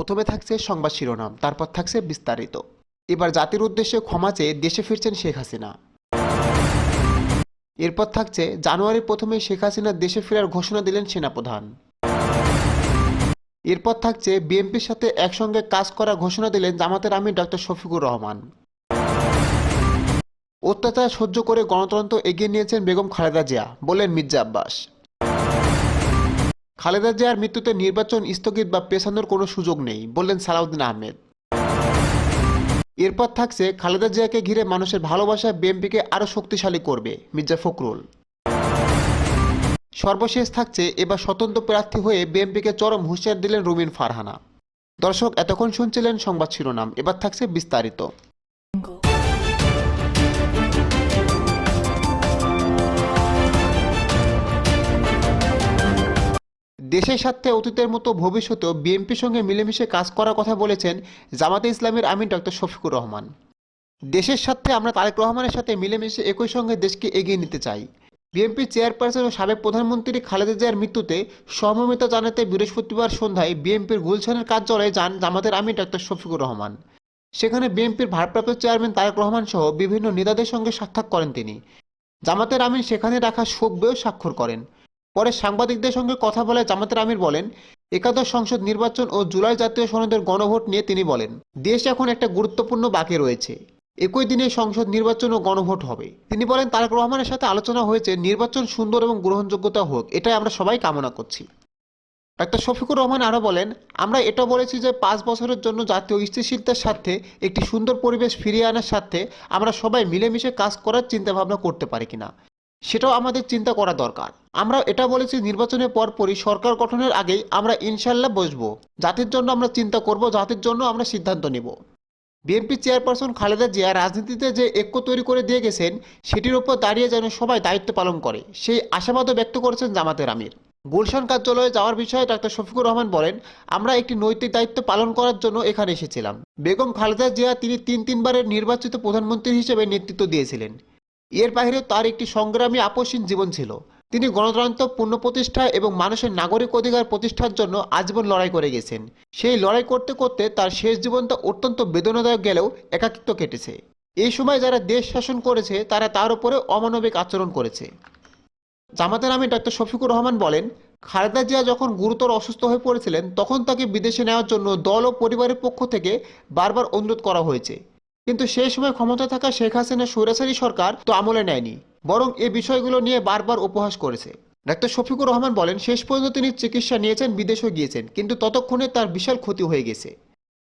প্রথমে থাকছে সংবাদ শিরোনাম, তারপর থাকছে বিস্তারিত। এবার জাতির উদ্দেশ্যে ক্ষমা চেয়ে দেশে ফিরছেন শেখ হাসিনা। এরপর থাকছে জানুয়ারির প্রথমে শেখ হাসিনা দেশে ফেরার ঘোষণা দিলেন সেনাপ্রধান। এরপর থাকছে বিএনপির সাথে একসঙ্গে কাজ করার ঘোষণা দিলেন জামাতের আমির ডক্টর শফিকুর রহমান। অত্যাচার সহ্য করে গণতন্ত্র এগিয়ে নিয়েছেন বেগম খালেদা জিয়া, বললেন মির্জা আব্বাস। খালেদা জিয়ার মৃত্যুতে নির্বাচন স্থগিত বা পেছানোর কোনো সুযোগ নেই, বললেন সালাউদ্দিন আহমেদ। এরপর থাকছে খালেদা জিয়াকে ঘিরে মানুষের ভালোবাসা বিএনপিকে আরও শক্তিশালী করবে, মির্জা ফখরুল। সর্বশেষ থাকছে এবার স্বতন্ত্র প্রার্থী হয়ে বিএনপিকে চরম হুঁশিয়ার দিলেন রুমিন ফারহানা। দর্শক, এতক্ষণ শুনছিলেন সংবাদ শিরোনাম, এবার থাকছে বিস্তারিত। দেশের স্বার্থে অতীতের মতো ভবিষ্যতেও বিএনপির সঙ্গে মিলেমিশে কাজ করার কথা বলেছেন জামাতে ইসলামের আমির ডক্টর শফিকুর রহমান। দেশের স্বার্থে আমরা তারেক রহমানের সাথে মিলেমিশে একই সঙ্গে দেশকে এগিয়ে নিতে চাই। বিএনপি চেয়ারপারসন ও সাবেক প্রধানমন্ত্রী খালেদা জিয়ার মৃত্যুতে সহমর্মিতা জানাতে বৃহস্পতিবার সন্ধ্যায় বিএনপির গুলশানের কার্যালয়ে যান জামাতের আমির ডক্টর শফিকুর রহমান। সেখানে বিএনপির ভারপ্রাপ্ত চেয়ারম্যান তারেক রহমান সহ বিভিন্ন নেতাদের সঙ্গে সাক্ষাৎ করেন তিনি। জামাতের আমির সেখানে রাখা শোক বইও স্বাক্ষর করেন। পরে সাংবাদিকদের সঙ্গে কথা বলে জামাতের আমির বলেন, একাদশ সংসদ নির্বাচন ও জুলাই জাতীয় সনদের গণভোট নিয়ে তিনি বলেন, দেশ এখন একটা গুরুত্বপূর্ণ বাকি রয়েছে। একই দিনে সংসদ নির্বাচন ও গণভোট হবে। তিনি বলেন, তারেক রহমানের সাথে আলোচনা হয়েছে নির্বাচন সুন্দর এবং গ্রহণযোগ্যতা হোক, এটাই আমরা সবাই কামনা করছি। ডাক্তার শফিকুর রহমান আরও বলেন, আমরা এটা বলেছি যে 5 বছরের জন্য জাতীয় স্থিতিশীলতার স্বার্থে একটি সুন্দর পরিবেশ ফিরিয়ে আনার স্বার্থে আমরা সবাই মিলেমিশে কাজ করার চিন্তাভাবনা করতে পারি কিনা, সেটাও আমাদের চিন্তা করা দরকার। আমরা এটা বলেছি নির্বাচনের পরপরই সরকার গঠনের আগেই আমরা ইনশাল্লাহ বসবো। জাতির জন্য আমরা চিন্তা করব, জাতির জন্য আমরা সিদ্ধান্ত নেব। বিএনপি চেয়ারপারসন খালেদা জিয়া রাজনীতিতে যে ঐক্য তৈরি করে দিয়ে গেছেন সেটির উপর দাঁড়িয়ে যেন সবাই দায়িত্ব পালন করে, সেই আশাবাদও ব্যক্ত করেছেন জামাতের আমির। গুলশান কার্যালয়ে যাওয়ার বিষয়ে ডাক্তার শফিকুর রহমান বলেন, আমরা একটি নৈতিক দায়িত্ব পালন করার জন্য এখানে এসেছিলাম। বেগম খালেদা জিয়া তিনি তিনবারের নির্বাচিত প্রধানমন্ত্রী হিসেবে নেতৃত্ব দিয়েছিলেন। এর বাইরে তার একটি সংগ্রামী আপসহীন জীবন ছিল। তিনি গণতন্ত্র পুনঃপ্রতিষ্ঠা এবং মানুষের নাগরিক অধিকার প্রতিষ্ঠার জন্য আজীবন লড়াই করে গেছেন। সেই লড়াই করতে করতে তার শেষ জীবনটা অত্যন্ত বেদনাদায়ক গেলেও একাকিত্ব কেটেছে। এই সময় যারা দেশ শাসন করেছে তারা তার উপরে অমানবিক আচরণ করেছে। জামাতের আমির ডক্টর শফিকুর রহমান বলেন, খালেদা জিয়া যখন গুরুতর অসুস্থ হয়ে পড়েছিলেন তখন তাকে বিদেশে নেওয়ার জন্য দল ও পরিবারের পক্ষ থেকে বারবার অনুরোধ করা হয়েছে, কিন্তু সেই সময় ক্ষমতা থাকা শেখ হাসিনা স্বৈরাচারী সরকার তো আমলে নেয়নি, বরং এ বিষয়গুলো নিয়ে বারবার উপহাস করেছে। ডাক্তার শফিকুর রহমান বলেন, শেষ পর্যন্ত তিনি চিকিৎসা নিয়েছেন, বিদেশে গিয়েছেন, কিন্তু ততক্ষণে তার বিশাল ক্ষতি হয়ে গেছে।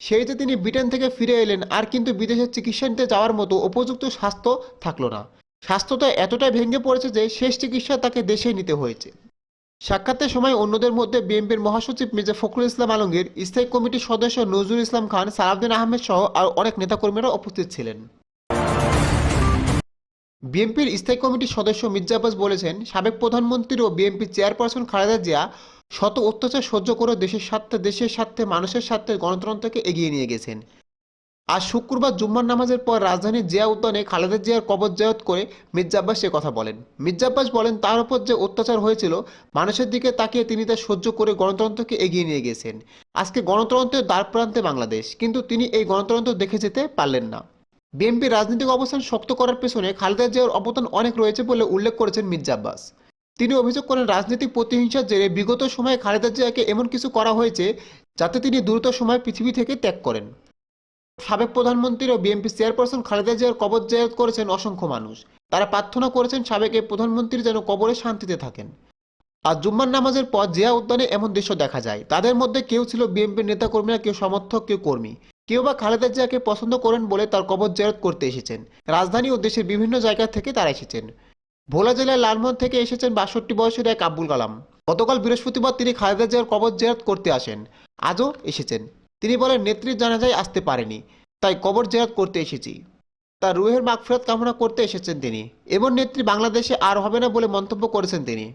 সেইতে তিনি ব্রিটেন থেকে ফিরে এলেন, আর কিন্তু বিদেশে চিকিৎসা নিতে যাওয়ার মতো উপযুক্ত স্বাস্থ্য থাকলো না। স্বাস্থ্যটা এতটাই ভেঙে পড়েছে যে শেষ চিকিৎসা তাকে দেশেই নিতে হয়েছে। সাক্ষাতের সময় অন্যদের মধ্যে বিএনপির মহাসচিব মির্জা ফখরুল ইসলাম আলমগীর, স্থায়ী কমিটির সদস্য নজরুল ইসলাম খান, সালাউদ্দিন আহমেদ সহ আরও অনেক নেতাকর্মীরা উপস্থিত ছিলেন। বিএনপির স্থায়ী কমিটির সদস্য মির্জা আব্বাস বলেছেন, সাবেক প্রধানমন্ত্রী ও বিএনপি চেয়ারপারসন খালেদা জিয়া শত অত্যাচার সহ্য করে দেশের স্বার্থে মানুষের স্বার্থে গণতন্ত্রকে এগিয়ে নিয়ে গেছেন। আজ শুক্রবার জুম্মার নামাজের পর রাজধানীর জিয়া উদ্যানে খালেদা জিয়ার কবর জিয়ারত করে মির্জা আব্বাস সে কথা বলেন। মির্জা আব্বাস বলেন, তার উপর যে অত্যাচার হয়েছিল মানুষের দিকে তাকিয়ে তিনি তা সহ্য করে গণতন্ত্রকে এগিয়ে নিয়ে গেছেন। আজকে গণতন্ত্রের দ্বারপ্রান্তে বাংলাদেশ, কিন্তু তিনি এই গণতন্ত্র দেখে যেতে পারলেন না। বিএনপির রাজনৈতিক অবস্থান শক্ত করার পেছনে খালেদা জিয়ার অবদান অনেক রয়েছে বলে উল্লেখ করেছেন মির্জা আব্বাস। তিনি অভিযোগ করেন, রাজনৈতিক প্রতিহিংসার জেরে বিগত সময়ে খালেদা জিয়াকে এমন কিছু করা হয়েছে যাতে তিনি দ্রুত সময় পৃথিবী থেকে ত্যাগ করেন। সাবেক প্রধানমন্ত্রী ও বিএনপি চেয়ারপারসন খালেদা জিয়ার কবর জিয়ারত করেছেন অসংখ্য মানুষ। তারা প্রার্থনা করেছেন সাবেক এই প্রধানমন্ত্রী যেন কবরে শান্তিতে থাকেন। আর জুম্মার নামাজের পর জিয়া উদ্যানে এমন দৃশ্য দেখা যায়। তাদের মধ্যে কেউ ছিল বিএনপির নেতাকর্মীরা, কেউ সমর্থক, কেউ কর্মী, কেউ বা খালেদা জিয়াকে পছন্দ করেন বলে তার কবর জিয়ারত করতে এসেছেন। রাজধানী ও দেশের বিভিন্ন জায়গা থেকে তারা এসেছেন। ভোলা জেলার লালমোহন থেকে এসেছেন 62 বয়সের এক আব্দুল কালাম। গতকাল বৃহস্পতিবার তিনি খালেদা জিয়ার কবর জিয়ারত করতে আসেন। আজও এসেছেন। তিনি বলেন, নেত্রীর জানাজায় আসতে পারেনি, তাই কবর জিয়ারত করতে এসেছি। তার রুহের মাগফিরাত কামনা করতে এসেছেন তিনি। এমন নেত্রী বাংলাদেশে আর হবে না বলে মন্তব্য করেছেন তিনি।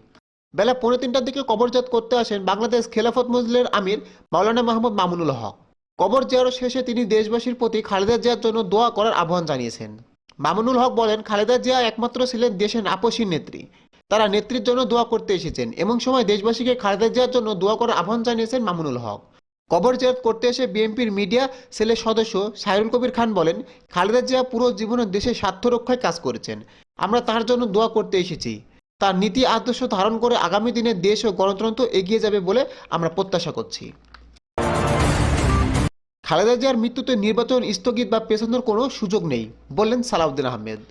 বেলা 2:45টার দিকে কবর জিয়ারত করতে আসেন বাংলাদেশ খেলাফত মজলিসের আমির মাওলানা মাহমুদ মামুনুল হক। কবর জিয়ারত শেষে তিনি দেশবাসীর প্রতি খালেদা জিয়ার জন্য দোয়া করার আহ্বান জানিয়েছেন। মামুনুল হক বলেন, খালেদা জিয়া একমাত্র ছিলেন দেশের আপসহীন নেত্রী। তারা নেত্রীর জন্য দোয়া করতে এসেছেন। এমন সময় দেশবাসীকে খালেদা জিয়ার জন্য দোয়া করার আহ্বান জানিয়েছেন মামুনুল হক। কবর জিয়ারত করতে এসে বিএনপির মিডিয়া সেলের সদস্য সাইরুল কবির খান বলেন, খালেদা জিয়া পুরো জীবনে দেশের স্বার্থ রক্ষায় কাজ করেছেন। আমরা তার জন্য দোয়া করতে এসেছি। তার নীতি আদর্শ ধারণ করে আগামী দিনে দেশ ও গণতন্ত্র এগিয়ে যাবে বলে আমরা প্রত্যাশা করছি। খালেদা জিয়ার মৃত্যুতে নির্বাচন স্থগিত বা পেছানোর কোনো সুযোগ নেই বললেন সালাউদ্দিন আহমেদ।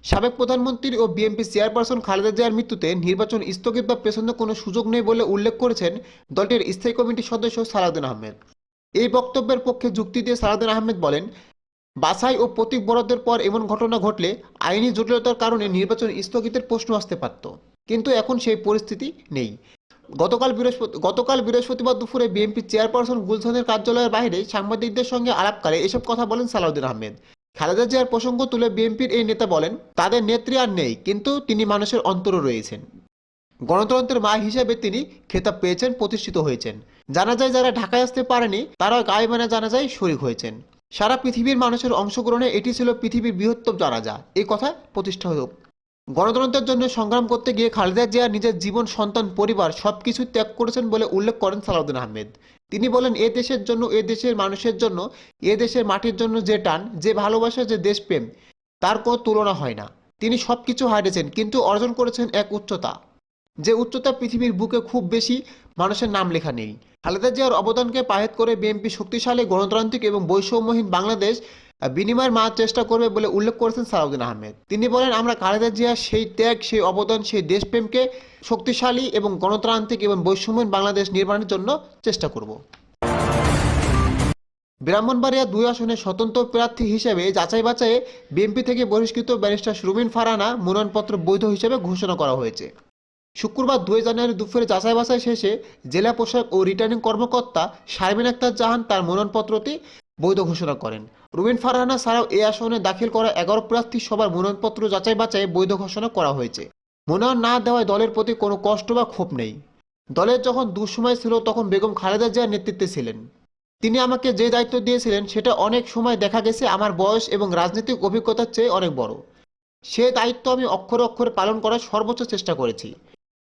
সাবেক প্রধানমন্ত্রী ও বিএনপি চেয়ারপারসন খালেদা জিয়ার মৃত্যুতে নির্বাচন স্থগিত বা পেছানোর কোনো সুযোগ নেই বলে উল্লেখ করেছেন দলটির স্থায়ী কমিটির সদস্য সালাউদ্দিন আহমেদ। এই বক্তব্যের পক্ষে যুক্তি দিয়ে সালাউদ্দিন আহমেদ বলেন, বাছাই ও প্রতীক বরাদ্দের পর এমন ঘটনা ঘটলে আইনি জটিলতার কারণে নির্বাচন স্থগিতের প্রশ্ন আসতে পারত, কিন্তু এখন সেই পরিস্থিতি নেই। গতকাল বৃহস্পতিবার দুপুরে বিএনপি চেয়ারপারসন গুলশানের কার্যালয়ের বাইরে সাংবাদিকদের সঙ্গে আলাপকালে এসব কথা বলেন সালাউদ্দিন আহমেদ। খালেদা জিয়ার প্রসঙ্গ তুলে বিএনপির এই নেতা বলেন, তাদের নেত্রী আর নেই, কিন্তু তিনি মানুষের অন্তরে রয়েছেন। গণতন্ত্রের মা হিসেবে তিনি খেতাব পেয়েছেন, প্রতিষ্ঠিত হয়েছেন। জানা যায় যারা ঢাকায় আসতে পারেনি তারাও গায়েবানা জানাজায় শরীক হয়েছেন। সারা পৃথিবীর মানুষের অংশগ্রহণে এটি ছিল পৃথিবীর বৃহত্তম জানাজা, এই কথা প্রতিষ্ঠা হোক। গণতন্ত্রের জন্য সংগ্রাম করতে গিয়ে খালেদা জিয়া নিজের জীবন, সন্তান, পরিবার সবকিছু ত্যাগ করেছেন বলে উল্লেখ করেন সালাউদ্দিন আহমেদ। তিনি বলেন, এ দেশের জন্য, এ দেশের মানুষের জন্য, এ দেশের মাটির জন্য যে টান, যে ভালোবাসা, যে দেশপ্রেম, তার কোনো তুলনা হয় না। তিনি সবকিছু হারিয়েছেন, কিন্তু অর্জন করেছেন এক উচ্চতা, যে উচ্চতা পৃথিবীর বুকে খুব বেশি মানুষের নাম লেখা নেই। খালেদা জিয়ার অবদানকে পাহেদ করে বিএনপি শক্তিশালী, গণতান্ত্রিক এবং বৈষম্যহীন বাংলাদেশ বিনিময়ের মার চেষ্টা করবে বলে উল্লেখ করেছেন সালাউদ্দিন আহমেদ। তিনি বলেন, আমরা খালেদা জিয়ার সেই ত্যাগ, সেই অবদান, সেই দেশপ্রেমকে শক্তিশালী এবং গণতান্ত্রিক এবং বৈষম্যহীন বাংলাদেশ নির্মাণের জন্য চেষ্টা করব। ব্রাহ্মণবাড়িয়া 2 আসনে স্বতন্ত্র প্রার্থী হিসেবে যাচাই বাছাইয়ে বিএনপি থেকে বহিষ্কৃত ব্যারিস্টার রুমিন ফারহানা মনোনয়নপত্র বৈধ হিসেবে ঘোষণা করা হয়েছে। শুক্রবার 2 জানুয়ারি দুপুরে যাচাই বাছাই শেষে জেলা প্রশাসক ও রিটার্নিং কর্মকর্তা শারমিন আক্তার জাহান তার মনোনয়নপত্রটি বৈধ ঘোষণা করেন। রুমিন ফারহানা ছাড়াও এই আসনে দাখিল করা 11 প্রার্থী সবার মনোনয়নপত্র যাচাই বাছাই বৈধ ঘোষণা করা হয়েছে। মনোনয়ন না দেওয়ায় দলের প্রতি কোনো কষ্ট বা ক্ষোভ নেই। দলের যখন দুঃসময় ছিল তখন বেগম খালেদা জিয়ার নেতৃত্বে ছিলেন। তিনি আমাকে যে দায়িত্ব দিয়েছিলেন সেটা অনেক সময় দেখা গেছে আমার বয়স এবং রাজনৈতিক অভিজ্ঞতার চেয়ে অনেক বড়। সে দায়িত্ব আমি অক্ষরে অক্ষরে পালন করার সর্বোচ্চ চেষ্টা করেছি।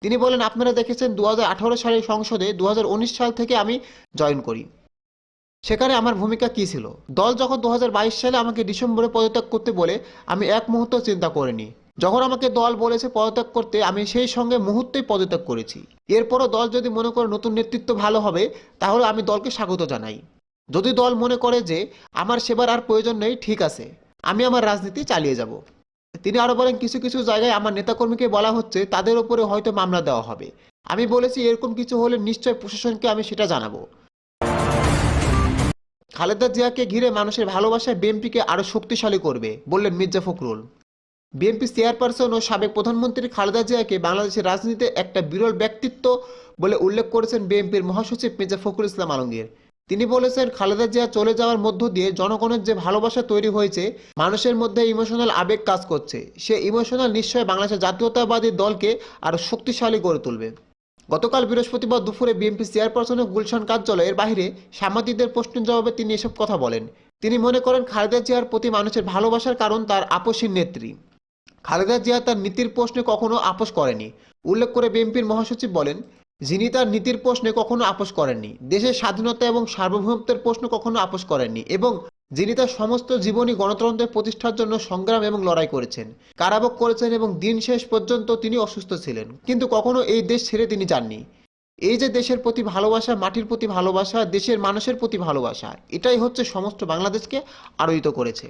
তিনি বলেন, আপনারা দেখেছেন 2018 সালের সংসদে 2019 সাল থেকে আমি জয়েন করি। সেখানে আমার ভূমিকা কী ছিল? দল যখন 2022 সালে আমাকে ডিসেম্বরে পদত্যাগ করতে বলে আমি এক মুহূর্ত চিন্তা করিনি। যখন আমাকে দল বলেছে পদত্যাগ করতে, আমি সেই সঙ্গে মুহূর্তেই পদত্যাগ করেছি। এরপরও দল যদি মনে করে নতুন নেতৃত্ব ভালো হবে, তাহলে আমি দলকে স্বাগত জানাই। যদি দল মনে করে যে আমার সেবার আর প্রয়োজন নেই, ঠিক আছে, আমি আমার রাজনীতি চালিয়ে যাব। তিনি আরও বলেন, কিছু কিছু জায়গায় আমার নেতাকর্মীকে বলা হচ্ছে তাদের উপরে হয়তো মামলা দেওয়া হবে। আমি বলেছি এরকম কিছু হলে নিশ্চয় প্রশাসনকে আমি সেটা জানাবো। খালেদা জিয়াকে ঘিরে মানুষের ভালোবাসা বিএনপিকে আরও শক্তিশালী করবে বললেন মির্জা ফখরুল। বিএনপি চেয়ারপারসন ও সাবেক প্রধানমন্ত্রী খালেদা জিয়াকে বাংলাদেশের রাজনীতিতে একটা বিরল ব্যক্তিত্ব বলে উল্লেখ করেছেন বিএনপির মহাসচিব মির্জা ফখরুল ইসলাম আলমগীর। তিনি বলেছেন, খালেদা জিয়া চলে যাওয়ার মধ্য দিয়ে জনগণের যে ভালোবাসা তৈরি হয়েছে, মানুষের মধ্যে ইমোশনাল আবেগ কাজ করছে, সে ইমোশনাল নিশ্চয় বাংলাদেশের জাতীয়তাবাদী দলকে আরও শক্তিশালী করে তুলবে। গতকাল বৃহস্পতিবার দুপুরে বিএনপি চেয়ারপারসনের গুলশান কার্যালয়ের বাইরে সাংবাদিকদের প্রশ্নের জবাবে তিনি এসব কথা বলেন। তিনি মনে করেন, খালেদা জিয়ার প্রতি মানুষের ভালোবাসার কারণ তার আপসীর নেত্রী। খালেদা জিয়া তার নীতির প্রশ্নে কখনো আপোষ করেনি। উল্লেখ করে বিএনপির মহাসচিব বলেন, যিনি তার নীতির প্রশ্নে কখনো আপোষ করেননি, দেশের স্বাধীনতা এবং সার্বভৌমত্বের প্রশ্ন কখনো আপোষ করেননি, এবং যিনি তার সমস্ত জীবনী গণতন্ত্রের প্রতিষ্ঠার জন্য সংগ্রাম এবং লড়াই করেছেন, কারাভোগ করেছেন এবং দিন শেষ পর্যন্ত তিনি অসুস্থ ছিলেন, কিন্তু কখনো এই দেশ ছেড়ে তিনি যাননি। এই যে দেশের প্রতি ভালোবাসা, মাটির প্রতি ভালোবাসা, দেশের মানুষের প্রতি ভালোবাসা, এটাই হচ্ছে সমস্ত বাংলাদেশকে আলোড়িত করেছে।